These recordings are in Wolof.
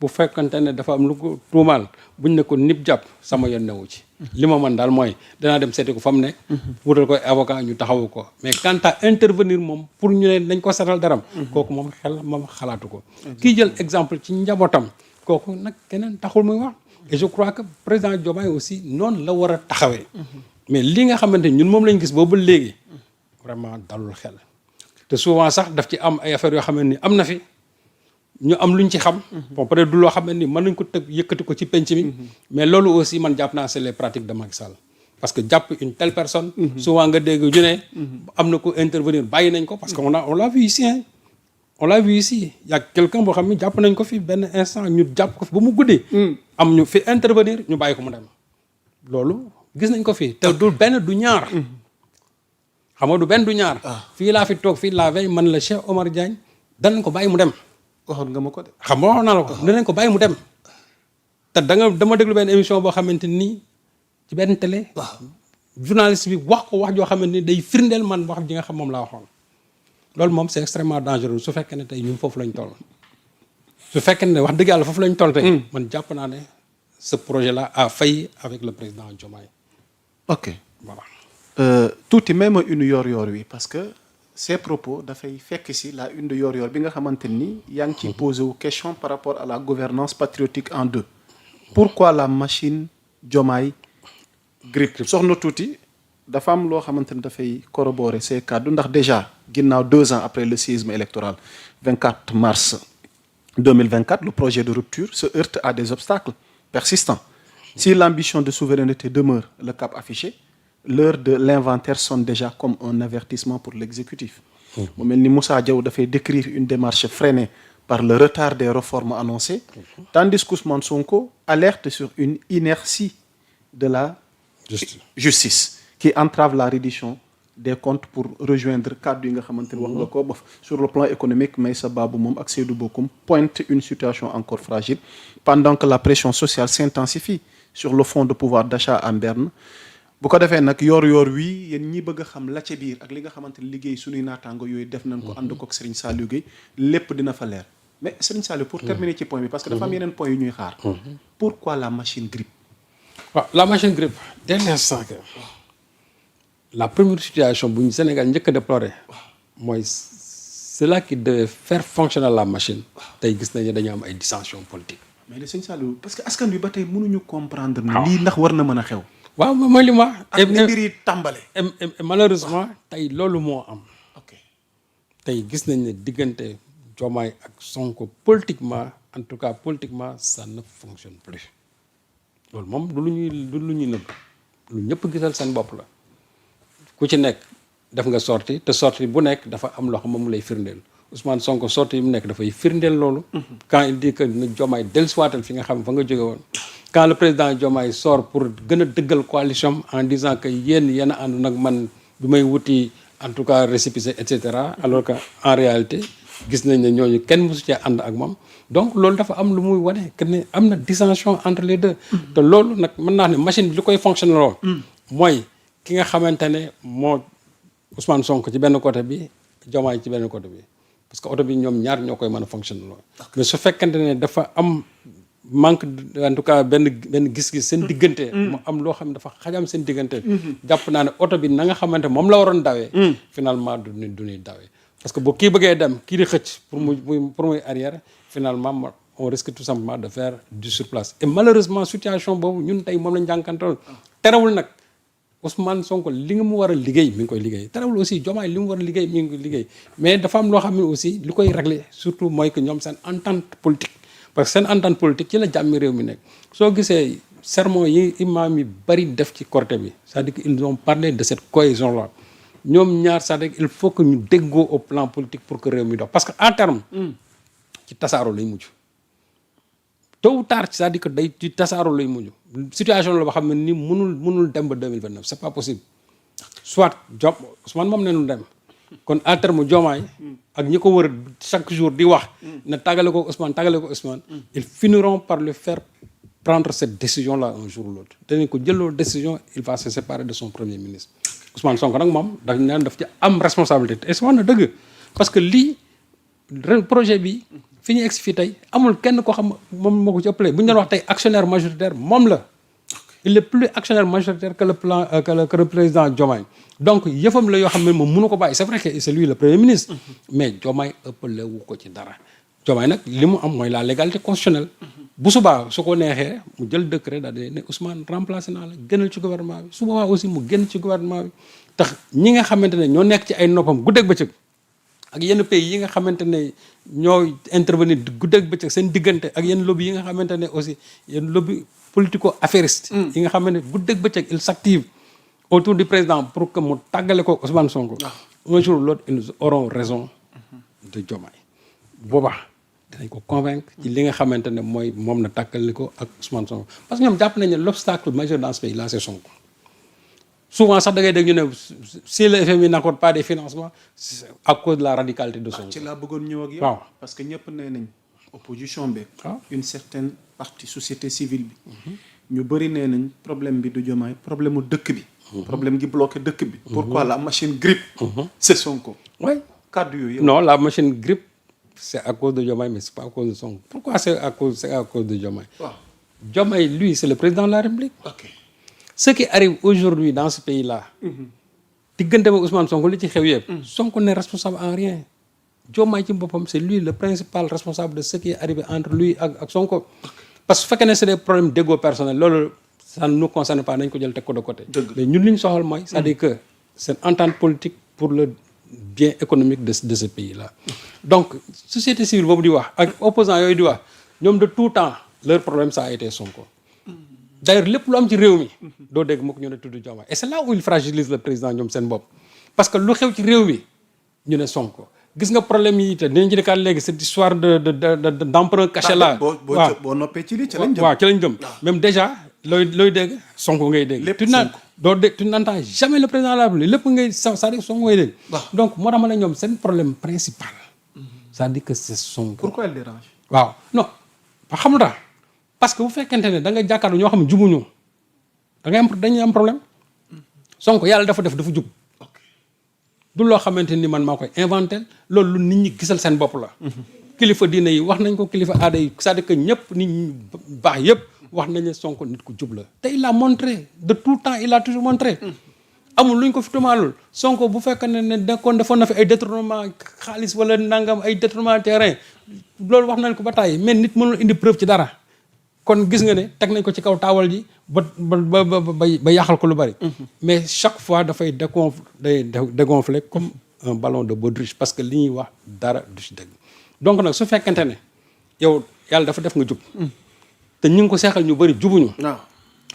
bu fekkante ne dafa am lu ko tuumaal buñ ne ko nip jàpp sama yoon newu ci li ma mën daal mooy danaa dem seeti ko fa mu ne wutal koy avocat ñu taxawu ko mais quant à intervenir moom pour ñu ne nañ ko setal daram kooku moom xalaatu ko kii jël exemple ci njabootam kooku nag keneen taxul muy wax et je crois que président Diomaye aussi noonu la war a taxawee mais li nga xamante ñun moom lañ gis boobu léegi vraiment dalul xel te souvent sax daf ci am ay affaires yoo xam ne ni am na fi ñu am luñ ci xam bon peut-être du loo xam ne ni mën nañ ko tëb yëkkati ko ci penc mi mais loolu aussi man jàpp naa c'est les pratiques de Macky Sall parce que jàpp une telle personne souvent nga dégg ñu ne am na ko intervenir bàyyi nañ ko parce que on l'a vu ici hein on l'a vu ici y a quelqu'un boo xam ne jàpp nañ ko fi benn instant ñu jàpp ko fi ba mu guddee am ñu fi intervenir ñu bàyyi ko mu dem loolu gis nañ ko fi te du benn du ñaar xam nga du benn du ñaar fii laa fi toog fii la veille man la Cheikh Omar Diagne danañ ko bàyyi mu dem waxoon nga ma ko de. xam nga wax naa la ko danañ ko bàyyi mu dem te dama déglu benn émission boo xamante nii ci benn télé journaliste bi wax ko wax joo xamante ni day firndeel man wax ji nga xam moom laa waxoon loolu moom c'est extrêmement dangereux su fekkee ne tey ñun foofu lañ toll su fekkee ne wax dëgg yàlla foofu lañ toll tey man jàpp naa ne ce projet là a failli avec le président Diomaye ok voilà tuuti même une yor-yor wi parce que ces propos dafay fekk si la une de yor-yor bi nga xamante ni yaa ngi ciy posé wu question par rapport à la gouvernance patriotique en deux pourquoi la machine Diomaye grippe soxna tuuti dafa am loo xamante ni dafay corroborer ces cadres ndax déjà ginnaaw 2 ans après le séisme électoral 24 mars 2024 le projet de rupture se heurte à des obstacles persistants si l'ambition de souveraineté demeure le cap affiché l'heure de l'inventaire sonne déjà comme un avertissement pour l'exécutif mu mel ni Moussa Diaw dafay décrire une démarche freinée par le retard des réformes annoncées tandis qu'Ousmane Sonko alerte sur une inertie de la justice qui entrave la reddition des comptes pour rejoindre cadre yi nga xamante ni wax nga ko ba sur le plan économique Meissa Babou moom ak Seydou Bokoum pointe une situation encore fragile pendant que la pression sociale s'intensifie sur le fonds de pouvoir d'achat en berne bu ko defee nag yor wi yéen ñi bëgg a xam la ca biir ak li nga xamante ni liggéey suñuy naataango yooyu def nañ ko ànd ko ak Serigne Saliou Gueye lépp dina fa leer mais Serigne Saliou pour terminer ci point bi parce que dafa am yeneen point yu ñuy xaar pourquoi la machine grippe waaw la machine grippe dès l'instant que la première situation bu ñu Sénégal njëkk a déploré mooy cela qui devait faire fonctionner la machine tey gis nañu dañu am ay dissensions politiques mais le Serigne Saliou parce que askan wi ba tey mënuñu comprendre ni lii ndax war na mën a xew waaw mooy li ma ak ni mbir yi tàmbale malheureusement tey loolu moo am ok tey gis nañ ne diggante Diomaye ak Sonko politiquement en tout cas politiquement ça ne fonctionne plus loolu moom du lu ñuy nëbb lu ñëpp gisal seen bopp la ku ci nekk def nga sortie te sortie bu nekk dafa am loo xam moom lay firndeel Ousmane Sonko sortie yi mu nekk dafay firndeel loolu quand il dit que na Diomaye dellusiwaatal fi nga xam fa nga jóge woon quand le président Diomaye sort pour gën a dëggal coalition en disant que yéen a ànd nag man bi may wuti en tout cas récépissé et cetera alors que en réalité gis nañ ne ñooñu kenn mosu cee ànd ak moom donc loolu dafa am lu muy wane que ne am na dissension entre les deux te loolu nag mën naa ne machine bi li koy fonctionner loo mooy ki nga xamante ne moo Ousmane Sonko ci benn côté bi Diomaye ci benn côté bi parce que oto bi ñoom ñaar ñoo koy mën a fonctionner loo mais su fekkente ne dafa am manque en tout cas benn gis-gis seen diggante mu am loo xam ne dafa xajam seen diggante jàpp naa ne oto bi na nga xamante moom la waroon dawee finalement du ñuy dawee parce que bu kii bëggee dem kii di xëcc pour muy arrière finalement on risque tout simplement de faire du surplace et malheureusement situation boobu ñun tey moom lañ jànkantoon terewul nag Ousmane Sonko li nga mu war a liggéey mi ngi koy liggéey terewul aussi Diomaye li mu war a liggéey mi ngi koy liggéey mais dafa am loo xam ne aussi li koy régler surtout mooy que ñoom seen entente politique parce que seen entente politique ci la jàmmi réew mi nekk soo gisee sermon yi imam yi bari def ci Korité bi c'est-à-dire que ils ont parlé de cette cohésion là ñoom ñaar c'est-à-dire il faut que ñu déggoo au plan politique pour que réew mi dox parce que à terme ci tasaaroo lay mujj tôt ou tard c'est-à-dire que day ci tasaaroo lay mujj situation la boo xam ne ni mënul dem ba 2029 c'est pas possible soit Ousmane moom ne nu dem kon à terme Diomaye ak ñi ko wër chaque jour di wax ne tàggale ko Ousmane ils finiront par lui faire prendre cette décision là un jour ou l'autre danañ ko jëloo décision il va se séparer de son premier ministre Ousmane Sonko nag moom daf naan daf ci am responsabilité et c'est wax na dëgg parce que lii projet bi fi ñu egsi fii tey amul kenn koo xam moom moo ko ci ëppale bu ñu doon wax tey actionnaire majoritaire moom la. il est plus actionnaire majoritaire que le président Diomaye donc yëfam la yoo xam ne moom mënu ko bàyyi c'est vrai que c'est lui le premier ministre. mais Diomaye ëppale wu ko ci dara. Diomaye nag li mu am mooy la légalité constitutionnelle. bu subaa su ko neexee mu jël décret daal di ne Ousmane remplacé naa la génnal ci gouvernement bi su boobaa aussi mu génn ci gouvernement bi tax ñi nga xamante ne ñoo nekk ci ay noppam guddeeg bëccëg ak yenn pays yi nga xamante ne ñoo intervenir guddeeg bëccëg seen diggante ak yenn lobby yi nga xamante ne aussi yenn lobby politico affairiste yi nga xamante ne guddeeg bëccëg il s'active autour du président pour que mu tàggale ko Ousmane Sonko. un jour ou l'autre ils auront raison de Diomaye boobaa dinañ ko convaincre ci li nga xamante ne mooy moom na tàkkali ko ak Ousmane Sonko parce que ñoom jàpp nañ ne l'obstacle majeur dans ce pays là c'est Sonko souvent sax da ngay dégg ñu ne si le FMI n'accorde pas des financements c'est à cause de la radicalité de Sonko. ci laa bëggoon ñëw ak yow. waaw parce que ñëpp nee nañ opposition bi. une certaine partie société civile bi. ñu bëri nee nañ problème bi du Diomaye problème mu dëkk bi. problème gi bloqué dëkk bi. pourquoi la machine grippe. c'est Sonko. oui kàddu yooyu. non la machine grippe. c'est à cause de Diomaye mais c'est pas à cause de Sonko. Pourquoi c'est à cause de Diomaye? Diomaye, lui, c'est le président de la République. Ce qui arrive aujourd'hui dans ce pays-là, diggante ak Ousmane Sonko li ci xew yëpp. Sonko n'est responsable en rien. Diomaye ci boppam c'est lui le principal responsable de ce qui est arrivé entre lui ak Sonko. parce que su fekkee ne c'est des problèmes d'ego personnel loolu ça ne nous concerne pas nañ ko jël teg ko de côté. mais ñun li ñu soxal mooy. c'est-à-dire que c'est une entente politique pour le bien économique de ce pays-là. donc société civile boobu di wax ak opposants yooyu di wax ñoom de tout temps leur problème ça a été Sonko. d'ailleurs lépp lu am ci réew mi doo dégg moo ko ñu ne tudd Diomaye et c'est là où il fragilise le président ñoom seen bopp parce que lu xew ci réew mi ñu ne Sonko gis nga problème yi te dinañ ci dikkaat léegi cette histoire d'emprunt caché là. boo noppee ci lii ci lañ jëm. waaw ci lañ jëm même déjà looy dégg Sonko ngay dégg. lépp Sonko tu n'entends jamais le président de la République lépp ngay c'est-à-dire Sonko ngay dégg. donc moo tax ma ne ñoom seen problème principal. c'est-à-dire que c'est Sonko. pourquoi elle dérange. waaw non xam nga parce que bu fekkente ne da nga jàkkaarloo ñoo xam ne jubuñu da ngay dañuy am problème Sonko yàlla dafa jub. du loo xamante ni man maa koy inventé loolu lu nit ñi gisal seen bopp la. kilifa diine yi wax nañ ko kilifa aada yi c'est-à-dire que ñëpp nit ñi baax yëpp wax nañ ne Sonko nit ku jub la. te il a montré de tout temps il a toujours montré. amul lu ñu ko fi tumaalul Sonko bu fekkee ne defoon na fi ay détournement xaalis wala nangam ay détournement terrain loolu wax nañ ko ba tàyyi mais nit mënul indi preuve ci dara. kon gis nga ne teg nañ ko ci kaw taawal ji ba yàqal ko lu bari. mais chaque fois dafay dégonfler comme un ballon de baudruche parce que li ñuy wax dara du ci dëgg. donc nag su fekkente ne yow yàlla dafa def nga jub. te ñu ngi ko seexal ñu bari jubuñu.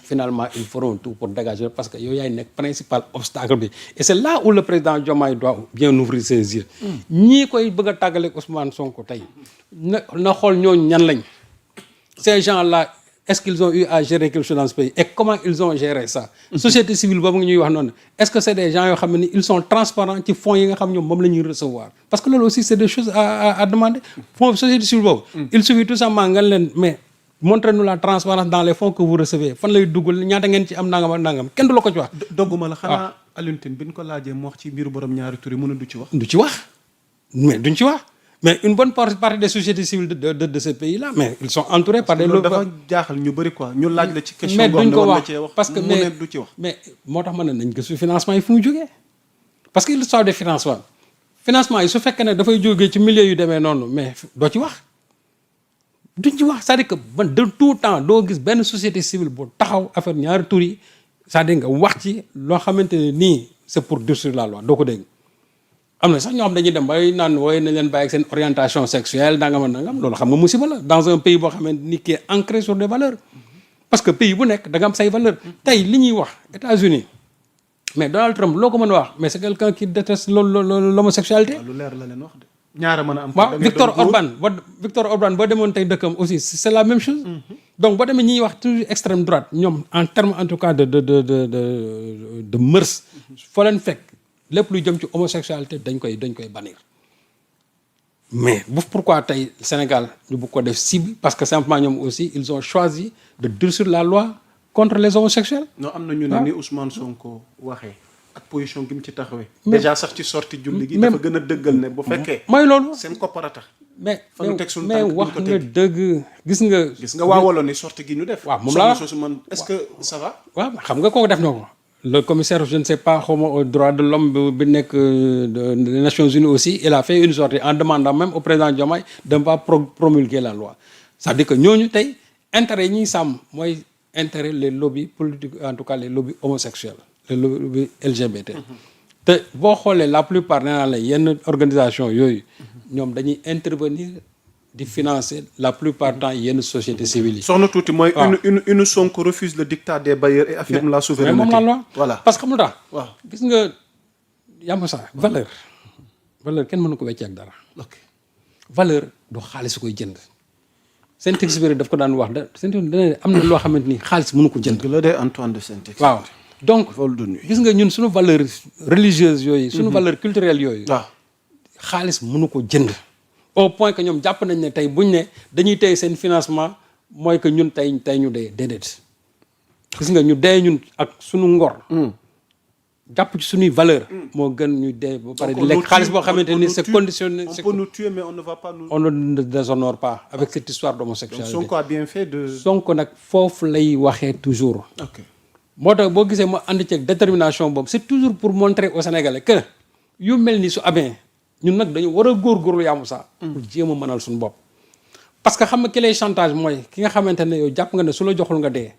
finalement ils feront tout pour dégager parce que yow yaay nekk principal obstacle bi et c'est là où le président Diomaye doit bien ouvrir ses yeux. ñii koy bëgg a tàggaleeg Ousmane Sonko tey na xool ñooñu ñan lañ. ces gens-là est-ce qu'ils ont eu à gérer quelque chose dans ce pays et comment ils ont géré ça. société civile boobu nga ñuy wax noonu est-ce que c'est des gens yoo xam ne ni ils sont transparents ci fonds yi nga xam ñoom moom la ñuy recevoir parce que loolu aussi c'est des choses à demander. fonds société civile boobu. il suffit tout simplement nga leen mais montrez-nous la transparence dans les fonds que vous recevez fan lay duggal ñaata ngeen ci am nangam ak nangam kenn du la ko ci wax. dogguma la xanaa Alioune Tine bi ñu ko laajee mu wax ci mbiru borom ñaari tur yi mën a du ci wax. du ci wax mais duñ ci wax. mais une bonne partie des sociétés civiles de ce pays-là mais ils sont entourés par des. loolu dafa jaaxal ñu bëri quoi ñu laaj la ci question. mais duñ ko wax cee wax parce que mu ne du ci wax. mais moo tax ma ne nañ gëstu financement yi fu mu jógee parce que l'histoire des financements yi su fekkee ne dafay jógee ci milieu yu demee noonu mais doo ci wax duñ ci wax c'est-à-dire que man de tout temps doo gis benn société civile bu taxaw affaire ñaari tur yi c'est-à-dire nga wax ci loo xamante ne nii c'est pour durcir la loi doo ko dégg. am na sax ñoo xam dañuy dem bay naan wooye nañ leen bàyyi ak seen orientation sexuelle nangam loolu xam nga musiba la dans un pays boo xamante ni qui est ancré sur des valeurs parce que pays bu nekk da nga am say valeurs tey li ñuy wax États-Unis mais Donald Trump loo ko mën a wax mais c'est quelqu'un qui déteste l'homosexualité. lu leer la leen wax de ñaara mën a am. waaw Victor Orban boo demoon tey dëkkam aussi c'est la même chose. donc boo demee ñuy wax toujours extrême droite ñoom en terme en tout cas de mœurs foo leen fekk. lépp luy jëm ci homosexualité dañ koy bannir mais pourquoi tey Sénégal ñu bëgg ko def cible parce que simplement ñoom aussi ils ont choisi de durcir la loi contre les homosexuels. non am na ñu ne ni Ousmane Sonko waxee ak position gi mu ci taxawee. déjà sax ci sortie julli gi. dafa gën a dëggal ne bu fekkee. mooy loolu seen koppar a tax mais fa nu teg suñu mais tànk wax duñ ko nga teg. dëgg gis nga. gis nga waa Wallonie sortie gi ñu def. waaw moom soxna laa soosu man est-ce que ça va. waaw xam nga kooku def na ko. Le commissaire je ne sais pas xawma aux droits de l'homme bi nekk des Nations Unies aussi il a fait une sortie en demandant même au président Diomaye de ne pas promulguer la loi c'est-à-dire que ñooñu tey intérêt yi ñuy sàmm mooy intérêt les lobbies politiques en tout cas les lobbies homosexuels les lobbies LGBT. te boo xoolee la plupart nee naa la yenn organisation yooyu ñoom dañuy intervenir di financer la plupart du temps yenn sociétés civiles yi. soxna tuuti mooy. une Sonko refuse le dictat des bailleurs et affirme la souveraineté. mais moom la loi voilà parce que xam nga tax. waaw gis nga yàmm sax valeur kenn mënu ko wecce ak dara. ok valeur du xaalis koy jënd Saint-Exupéry daf ko daan wax dana am na loo xamante ni xaalis mënu ko jënd. dëgg la de Antoine de Saint-Exupéry. waaw donc vol de nuit. gis nga ñun suñu valeur religieuse yooyu. suñu valeur culturelle yooyu. waaw xaalis mënu ko jënd. au point que ñoom jàpp nañ ne tey buñ ne dañuy tey seen financement mooy que ñun tey ñu dee déedéet gis nga ñu dee ñun ak suñu ngor. jàpp ci suñuy valeur moo gën ñu dee ba pare di lekk xaalis boo xamante ni c'est conditionné. on peut nous tuer mais on ne va pas nous. on ne déshonore pas avec cette histoire d'homosexualité. donc Sonko a bien fait de. Sonko nag foofu lay waxee toujours. ok moo tax boo gisee mu ànd ceeg détermination boobu c'est toujours pour montrer aux Sénégalais que yu mel ni su amee ñun nag dañu war a góorgóorlu yaamu sax. pour jéem a mënal suñu bopp. parce que xam nga ki lay chantage mooy ki nga xamante ne yow jàpp nga ne su la joxul nga dee.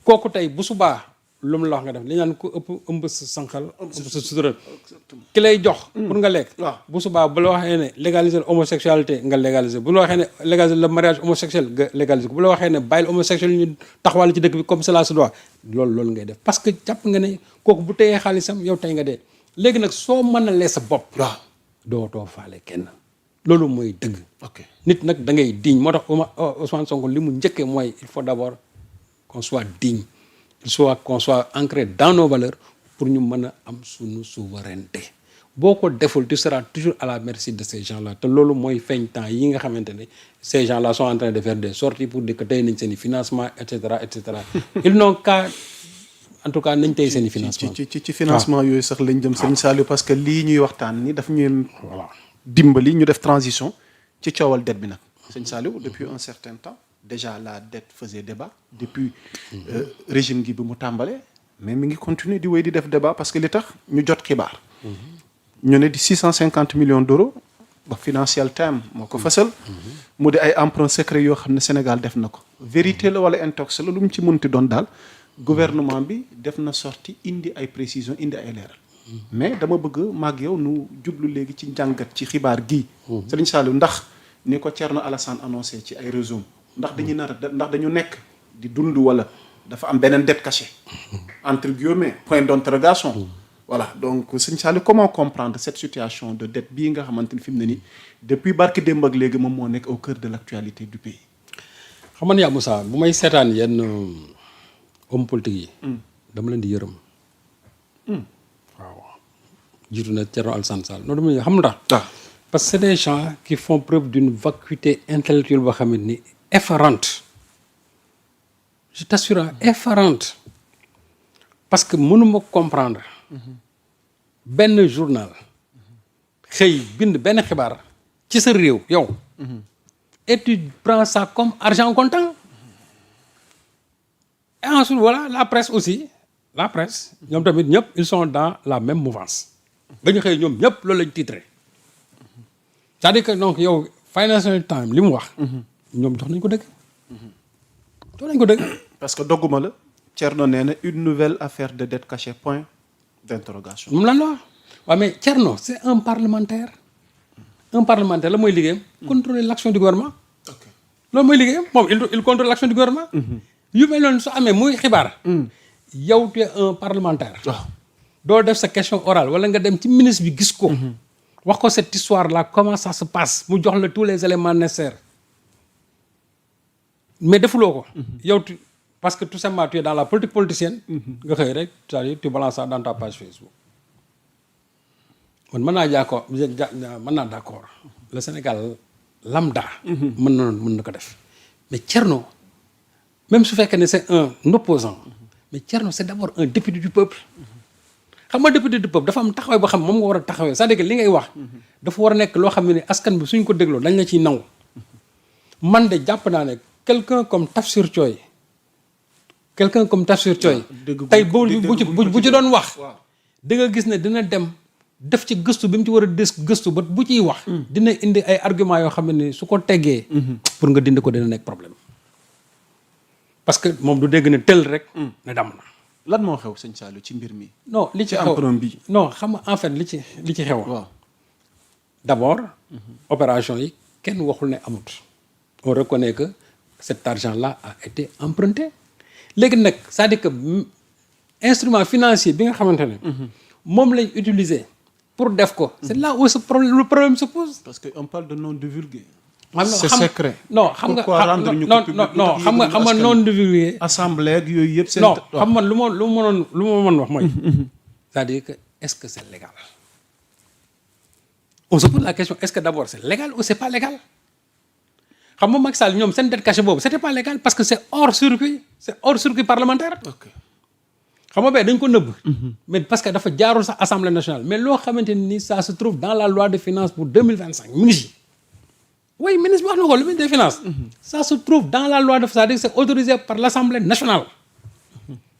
kooku tey bu subaa lu mu la wax nga def li ñu naan ko ëpp ëmb sa sànqal. ëmb sa sutura ki lay jox. pour nga lekk. waaw bu subaa bu la waxee ne légaliser homosexualité nga légaliser bu la waxee ne légaliser le mariage homosexuel nga légaliser ko bu la waxee ne bàyyil homosexuel ñu taxawal ci dëkk bi comme cela se doit loolu ngay def parce que jàpp nga ne kooku bu téyee xaalisam yow tey nga dee léegi nag soo mënalee sa bopp. waaw dootoo faale kenn loolu mooy dëgg. ok nit nag da ngay digne moo tax Ousmane Sonko li mu njëkkee mooy il faut d'abord qu'on soit digne qu'on soit ancré dans nos valeurs pour ñu mën a am suñu souveraineté boo ko deful tu seras toujours à la merci de ces gens là te loolu mooy feeñ temps yi nga xamante ne ces gens là sont en train de faire des sorties pour dire que tey nañ seen i financement et cetera et cetera ils n'ont qu'à en tout cas nañ tey seen i financement ci financement yooyu sax lañ jëm Serigne Saliou parce que lii ñuy waxtaan ni daf ñuy voilà dimbali ñu def transition ci coowal dette bi nag Serigne Saliou depuis un certain temps déjà la dette faisait débat depuis régime gi bi mu tàmbalee mais mi ngi continuer di wéy di def débat parce que li tax ñu jot xibaar ñu ne di 650 millions d'euros ba Financial Times moo ko fësal mu di ay emprunt secret yoo xam ne Sénégal def na ko vérité la wala intox la lu mu ci mënti doon daal gouvernement bi def na sorti indi ay précisions indi ay leeral mais dama bëgg maag yow nu jublu léegi ci njàngat ci xibaar gii Serigne Saliou ndax ni ko Thierno Alassane annoncé ci ay réseau ndax dañu nekk di dund wala dafa am beneen dette cachée entre guillemets point d'interrogation voilà donc Serigne Saliou comment comprendre cette situation de dette bii nga xamante ni fi mu ne nii depuis barki démb ak léegi moom moo nekk au cœur de l'actualité du pays. xam nga yaa Moussa bu may seetaan yenn homme politique yi dama leen di yërëm waaw jiitu na Thierno Alassane Sall noonu dama xam nga tax parce que c'est des gens qui font preuve d'une vacuité intellectuelle boo xamante ni effarante je t'assure effarante parce que mënuma comprendre benn journal xëy bind benn xibaar ci sa réew yow et tu prends ça comme argent comptant et ensuite voilà la presse aussi la presse ñoom tamit ñëpp ils sont dans la même mouvance ba ñu xëy ñoom ñëpp loolu lañ titré c'est-à-dire que donc yow Financial Times li mu wax ñoom jox nañ ko dëgg jox nañ ko dëgg parce que dogguma la Thierno nee na une nouvelle affaire de dette cachée point d'interrogation moom lan la wax waaw mais Thierno c'est un parlementaire la mooy liggéeyam contrôler l'action du gouvernement loolu mooy liggéeyam moom il contrôle l'action du gouvernement yu mel noonu su amee muy xibaar yow tu es un parlementaire waaw doo def sa question orale wala nga dem ci ministre bi gis ko wax ko cette histoire là comment ça se passe mu jox la tous les éléments nécessaires mais defuloo ko yow parce que tout simplement tu es dans la politique politicienne nga xëy rek c'est-à-dire tu balances ça dans ta page Facebook man mën naa d'accord le Sénégal lambda mën na ko def mais Thierno même su fekkee ne c'est un opposant mais Thierno c'est d'abord un député du peuple xam nga député du peuple dafa am taxawaay boo xam moom nga war a taxawee c'est-à-dire que li ngay wax dafa war a nekk loo xam ne askan bi suñ ko dégloo dañ la ciy nangu man de jàpp naa ne quelqu'un comme Tafsir Thioye tey bu ci doon wax da nga gis ne dina dem def ci gëstu bi mu ci war a des gëstu ba bu ciy wax dina indi ay arguments yoo xam ne ni su ko teggee pour nga dindi ko dina nekk problème parce que moom du dégg ne tel rek ne dam na lan moo xew sëñ Saliou ci mbir mi. non li ci xew emprunt bi. non xam nga en fait li ci xew. waaw d'abord. opération yi kenn waxul ne amut. on reconnaît que cet argent là a été emprunté léegi nag c'est-à-dire que instrument financier bi nga xamante ne. moom lañ utiliser pour def ko. c'est là où le problème se pose. parce que on parle de non divulgué. c'est secret. non xam nga pourquoi rendre ñu ko public non xam nga non divulgué. assemblée ak yooyu yëpp. non xam nga lu ma mën wax mooy. c'est-à-dire que est-ce que c'est légal. on se pose la question est-ce que d'abord c'est légal ou c'est pas légal. xam nga Macky Sall ñoom seen dette cachée boobu c'était pas légal parce que c'est hors circuit parlementaire. ok xam nga dañ ko nëbb. mais parce que dafa jaarul sax assemblée nationale mais loo xamante ni ça se trouve dans la loi de finances pour 2025 mi ngi ci. oui ministre bi wax na ko le ministre des finances. ça se trouve dans la loi de c'est-à-dire c'est autorisé par l'Assemblée nationale.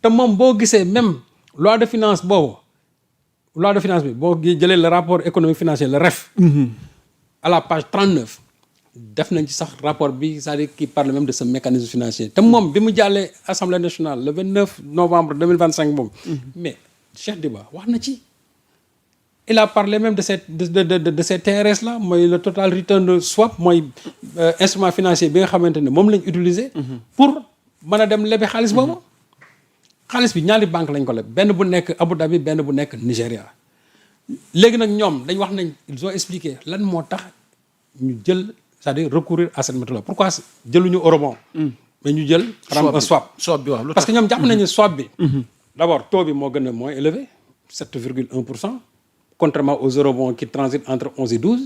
te moom boo gisee même loi de finance bi boo jëlee le rapport économique financier le REF. à la page 39. def nañ ci sax rapport bi c'est-à-dire qui parle même de ce mécanisme financier te moom bi mu jàllee Assemblée nationale le 29 novembre 2025 moom. mais Cheikh Diba wax na ci. il a parlé même de ces TRS là mooy le total return swap mooy instrument financier bi nga xamante ne moom lañ utiliser. pour mën a dem lebi xaalis boobu. xaalis bi ñaari banque lañ ko leb benn bu nekk Abu Dhabi benn bu nekk Nigéria. léegi nag ñoom dañ wax nañ ils ont expliqué lan moo tax ñu jël c'est-à-dire recourir à cette méthode pourquoi jëluñu eurobond. mais ñu jël. swap bi waaw parce que ñoom jàpp nañu swap bi. d'abord taux bi moo gën a moins élevé 7,1%. contrairement aux eurobonds qui transitent entre 11 et 12.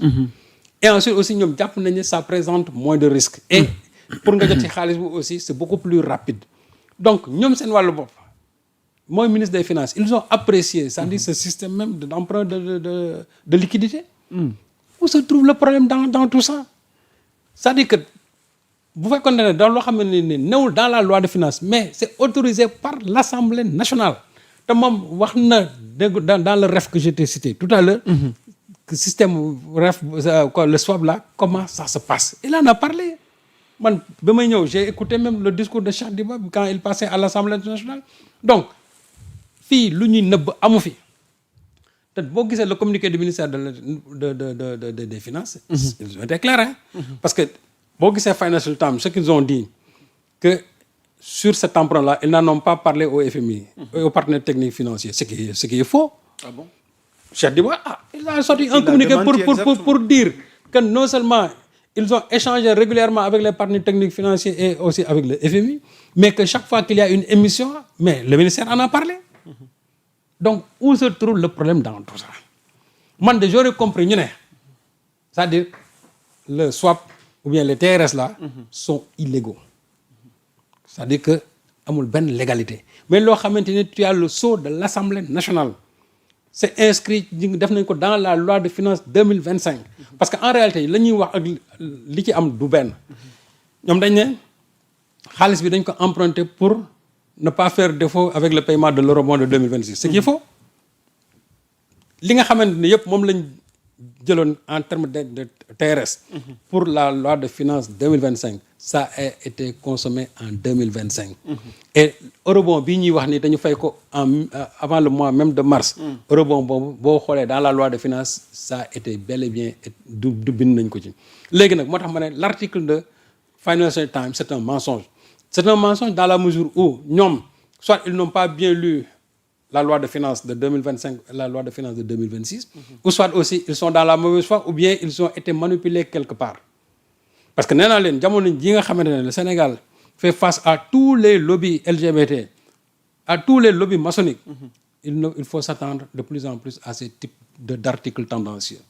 Et ensuite aussi ñoom jàpp nañu ça présente moins de risques. Et pour nga jot ci xaalis bi aussi c'est beaucoup plus rapide. donc ñoom seen wàllu bopp mooy ministre des finances ils ont apprécié c'est-à-dire ce système même d'emprunt de liquidité. Où se trouve le problème dans tout ça. c'est-à-dire que bu fekkoon ne dans loo xam ne newul dans la loi de finances mais c'est autorisé par l'Assemblée nationale. te moom wax na dégg dans le REF que je t'ai cité tout à l'heure que système REF le swap là comment ça se passe il en a parlé man ba may ñëw j'ai écouté même le discours de Cheikh Diba quand il passait à l'Assemblée nationale donc fii lu ñuy nëbb amu fi te boo gisee le communiqué du ministère des finances ils ont été clairs parce que boo gisee Financial Times ce qu'ils ont dit que sur cet emprunt-là, ils n'en ont pas parlé au FMI, aux partenaires techniques financiers, ce qui est faux. Ah bon? Cheikh Diba, il a sorti un communiqué pour dire que non seulement ils ont échangé régulièrement avec les partenaires techniques financiers et aussi avec le FMI, mais que chaque fois qu'il y a une émission, mais le ministère en a parlé. Donc, où se trouve le problème dans tout ça? Moi, j'aurais compris, c'est-à-dire le swap ou bien les TRS là sont illégaux. C'est-à-dire que amul benn légalité mais loo xamante ni tu as le sceau de l'Assemblée nationale c'est inscrit def nañ ko dans la loi de finances 2025 parce que en réalité la ñuy wax ak li ci am du benn ñoom dañ ne xaalis bi dañ ko emprunter pour ne pas faire défaut avec le paiement de l'eurobond de 2026 ce qui est faux li nga xamante ne yëpp moom lañ jëloon en termes de TRS pour la loi de finances 2025 ça a été consommé en 2025 et eurobond bii ñuy wax ni dañu fay ko avant le mois même de mars eurobond boobu boo xoolee dans la loi de finances ça a été bel et bien du bind nañ ko ci léegi nag moo tax ma ne l'article de Financial Times c'est un mensonge dans la mesure où ñoom soit ils n'ont pas bien lu la loi de finances de 2025 la loi de finances de 2026 ou soit aussi ils sont dans la mauvaise foi ou bien ils ont été manipulés quelque part parce que nee naa leen jamono ji nga xamante ne le Sénégal fait face à tous les lobbies LGBT à tous les lobbies maçonniques il faut s'attendre de plus en plus à ce type d'articles tendancieux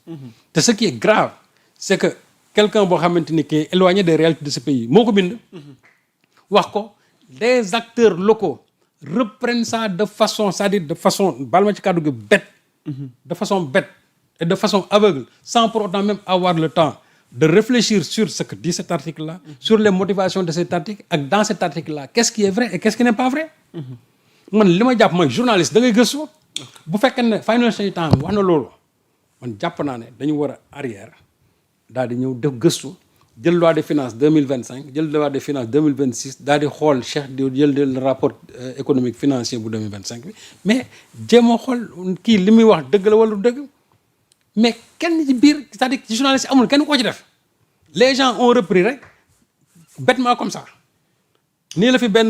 te ce qui est grave c'est que quelqu'un boo xamante ni qui est éloigné des réalités de ce pays moo ko bind wax ko des acteurs locaux reprennent ça de façon, c'est-à-dire de façon, bête, de façon bête et de façon aveugle, sans pour autant même avoir le temps de réfléchir sur ce que dit cet article-là, sur les motivations de cet article, et dans cet article-là, qu'est-ce qui est vrai et qu'est-ce qui n'est pas vrai. Man li ma jàpp mooy journaliste da ngay gëstu bu fekkee ne Financial Times wax na loolu man jàpp naa ne dañu war a arrière daal di ñëw def gëstu jël loi des finances 2025 jël loi des finances 2026 daal di xool Cheikh di jël le rapport économique financier bu 2025 bi mais jéem a xool kii li muy wax dëgg la wala dëgg mais kenn ci biir c'est-à-dire ci journaliste amul kenn koo ci def les gens ont repris rek bêtement comme ça nii la fi benn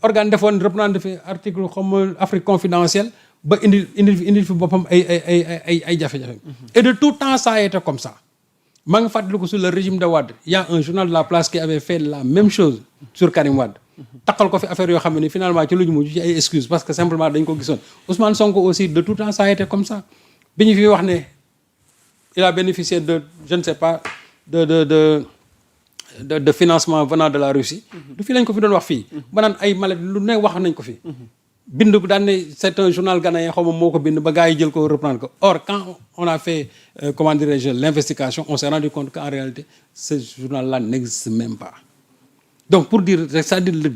organe defoon reprendre fi article comme Afrique confidentielle ba indi fi boppam ay jafe-jafe et de tout temps ça a été comme ça maa ngi fàttaliku sur le régime de Wade il y a un journal de la place qui avait fait la même chose sur Karim Wade takkal ko fi affaire yoo xam ne ni finalement ci lu ñu mujj ci ay excuses parce que simplement dañ ko gisoon Ousmane Sonko aussi de tout temps ça a été comme ça bi ñu fi wax ne il a bénéficié de je ne sais pas de financement venant de la Russie du fii lañ ko fi doon wax fii ba naan ay malet lu ne wax nañ ko fi bind daan ne c'est un journal ghanéen xaw ma moo ko bind ba gars yi jël ko reprendre ko or quand on a fait comment dirais-je l'investigation on s'est rendu compte qu'en réalité ce journal-là n'existe même pas donc pour dire c'est-à-dire le